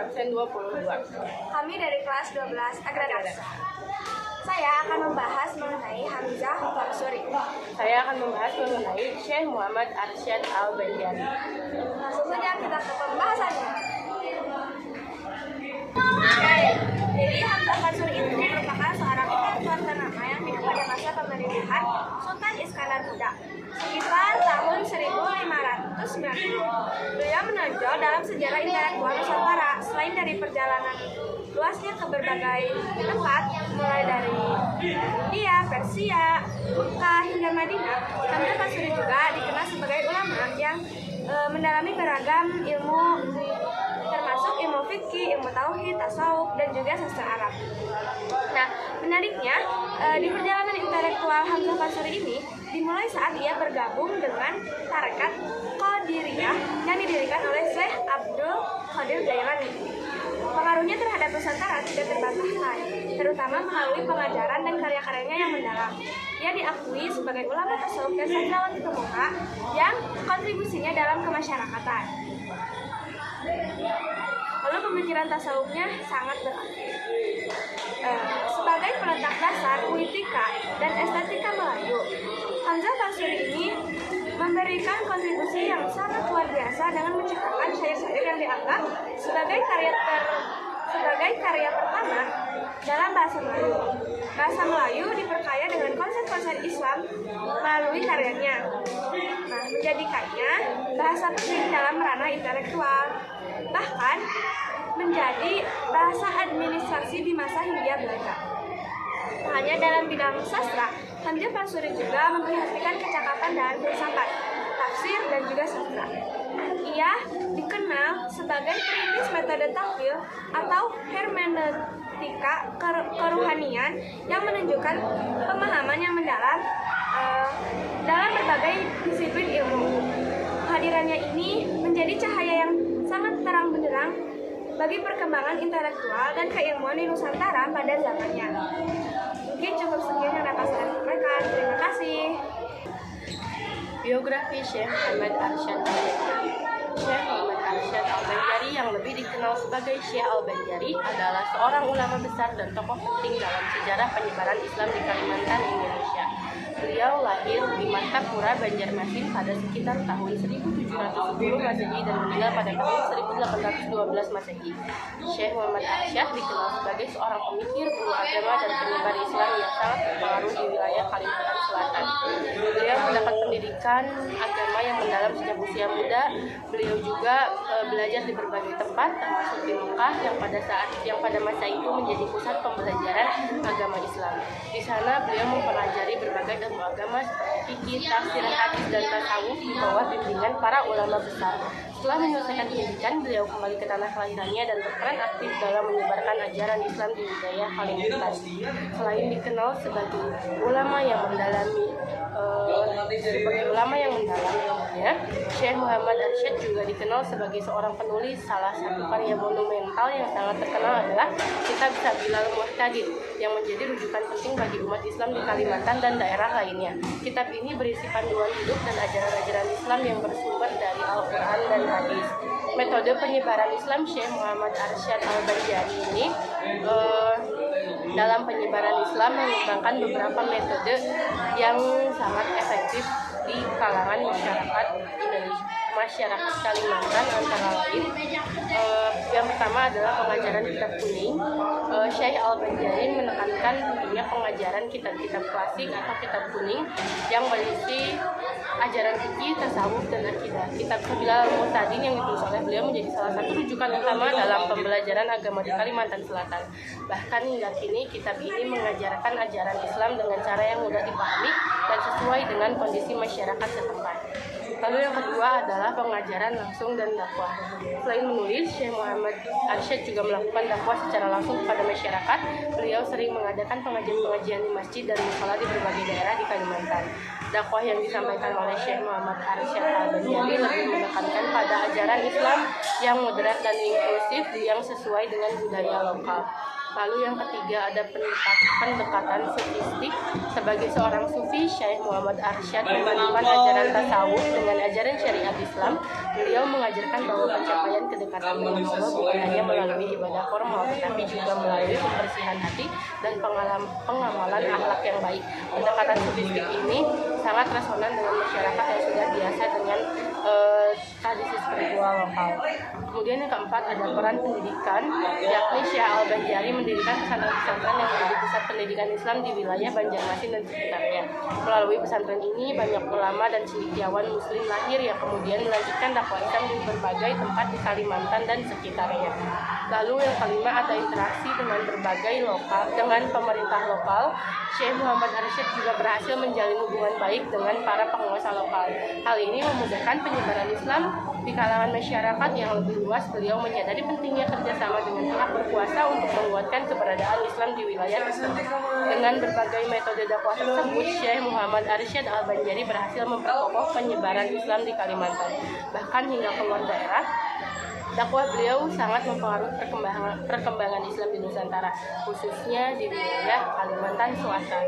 absen 22. Kami dari kelas 12 Agraris. Saya akan membahas mengenai Hamzah Fansuri. Saya akan membahas mengenai Syekh Muhammad Arsyad Al-Banjari. Langsung saja kita ke pembahasannya. Jadi Hamzah Fansuri itu merupakan seorang intelektual ternama yang hidup pada masa pemerintahan Sultan Iskandar Muda sekitar tahun 1590. Beliau menonjol dalam sejarah intelektual Nusantara. Selain dari perjalanan luasnya ke berbagai tempat, mulai dari India, Persia, Mekah hingga Madinah, Hamzah Fansuri juga dikenal sebagai ulama yang mendalami beragam ilmu, termasuk ilmu fikih, ilmu tauhid, tasawuf, dan juga sastra Arab. Nah, menariknya di perjalanan intelektual Hamzah Fansuri ini dimulai saat ia bergabung dengan tarekat Qadiriyah yang didirikan oleh Syekh Abdul Qadir Jailani. Pengaruhnya terhadap Nusantara tidak terbantahkan, terutama melalui pengajaran dan karya-karyanya yang mendalam. Ia diakui sebagai ulama tasawuf dan sastrawan terkemuka yang kontribusinya dalam kemasyarakatan. Lalu pemikiran tasawufnya sangat berarti. Sebagai peletak dasar puitika dan estetika Melayu, Hamzah Fansuri ini memberikan kontribusi yang sangat luar biasa dengan menciptakan syair-syair yang dianggap sebagai karya pertama dalam bahasa Melayu. Bahasa Melayu diperkaya dengan konsep-konsep Islam melalui karyanya. Nah, menjadikannya bahasa penting dalam ranah intelektual, bahkan menjadi bahasa administrasi di masa Hindia Belanda. Tak hanya dalam bidang sastra, Hamzah Fansuri juga memperhatikan kecakapan dalam filsafat, tafsir, dan juga sastra. Ia dikenal sebagai perintis metode takwil atau hermeneutika keruhanian yang menunjukkan pemahaman yang mendalam dalam berbagai disiplin ilmu. Kehadirannya ini menjadi cahaya yang sangat terang benderang bagi perkembangan intelektual dan keilmuan di Nusantara pada zamannya. Mungkin cukup sekian yang dapat saya sampaikan. Terima kasih. Biografi Syekh Muhammad Arsyad Al-Banjari. Syekh Muhammad Arsyad Al-Banjari yang lebih dikenal sebagai Syekh Al-Banjari adalah seorang ulama besar dan tokoh penting dalam sejarah penyebaran Islam di Kalimantan, Indonesia. Beliau lahir di Martapura, Banjarmasin pada sekitar tahun 1710 Masehi dan meninggal pada tahun 1812 Masehi. Syekh Muhammad Arsyad dikenal sebagai seorang pemikir, guru agama, dan penyebar Islam yang sangat berpengaruh di wilayah Kalimantan Selatan. Beliau mendapat pendidikan agama yang mendalam sejak usia muda. Beliau juga belajar di berbagai tempat, termasuk di Mekah yang pada masa itu menjadi pusat pembelajaran agama Islam. Di sana beliau mempelajari berbagai ilmu agama seperti fikih, tafsir, hadis, dan tasawuf di bawah bimbingan para ulama besar. Setelah menyelesaikan pendidikan, beliau kembali ke tanah kelahirannya dan berperan aktif dalam menyebarkan ajaran Islam di wilayah Kalimantan. Selain dikenal sebagai ulama yang mendalami ilmunya, Syekh Muhammad Arsyad juga dikenal sebagai seorang penulis. Salah satu karya monumental yang sangat terkenal adalah Kitab Sabilal Muhtadin yang menjadi rujukan penting bagi umat Islam di Kalimantan dan daerah lainnya. Kitab ini berisi panduan hidup dan ajaran-ajaran Islam yang bersumber dari Al-Quran dan hadis. Metode penyebaran Islam Syekh Muhammad Arsyad Al-Banjari ini dalam penyebaran Islam mengembangkan beberapa metode yang sangat efektif di kalangan masyarakat Indonesia, masyarakat Kalimantan, antara lain yang pertama adalah pengajaran kitab kuning. Syekh Al-Banjari menekankan pentingnya pengajaran kitab-kitab klasik atau kitab kuning yang berisi ajaran fikih, tasawuf, dan akidah. Kitab Sabilal Muhtadin yang ditulis oleh beliau menjadi salah satu rujukan utama dalam pembelajaran agama di Kalimantan Selatan. Bahkan hingga kini kitab ini mengajarkan ajaran Islam dengan cara yang mudah dipahami dan sesuai dengan kondisi masyarakat setempat. Lalu yang kedua adalah pengajaran langsung dan dakwah. Selain menulis, Syekh Muhammad Arsyad juga melakukan dakwah secara langsung kepada masyarakat. Beliau sering mengadakan pengajian-pengajian di masjid dan musola di berbagai daerah di Kalimantan. Dakwah yang disampaikan oleh Syekh Muhammad Arsyad Al-Banjari lebih menekankan pada ajaran Islam yang moderat dan inklusif yang sesuai dengan budaya lokal. Lalu yang ketiga ada pendekatan sufistik. Sebagai seorang sufi, Syekh Muhammad Arsyad memadukan ajaran tasawuf dengan ajaran syariat Islam. Beliau mengajarkan bahwa pencapaian kedekatan dengan Allah bukan hanya melalui ibadah formal, tetapi juga melalui pembersihan hati dan pengamalan akhlak yang baik. Pendekatan sufistik ini sangat resonan dengan masyarakat yang sudah biasa dengan tradisi spiritual lokal. Kemudian yang keempat ada peran pendidikan, yakni Syekh Al-Banjari mendirikan pesantren-pesantren yang menjadi pusat pendidikan Islam di wilayah Banjarmasin dan sekitarnya. Melalui pesantren ini banyak ulama dan cendekiawan muslim lahir yang kemudian melanjutkan dakwah Islam di berbagai tempat di Kalimantan dan sekitarnya. Lalu yang kelima ada interaksi dengan pemerintah lokal. Syekh Muhammad Arsyad juga berhasil menjalin hubungan baik dengan para penguasa lokal. Hal ini memudahkan penyebaran Islam di kalangan masyarakat yang lebih luas. Beliau menyadari pentingnya kerjasama dengan pihak berkuasa untuk menguatkan keberadaan Islam di wilayah tersebut. Dengan berbagai metode dakwah tersebut, Syekh Muhammad Arsyad Al-Banjari berhasil memperkokoh penyebaran Islam di Kalimantan, bahkan hingga keluar daerah. Dakwah beliau sangat mempengaruhi perkembangan Islam di Nusantara, khususnya di wilayah Kalimantan Selatan.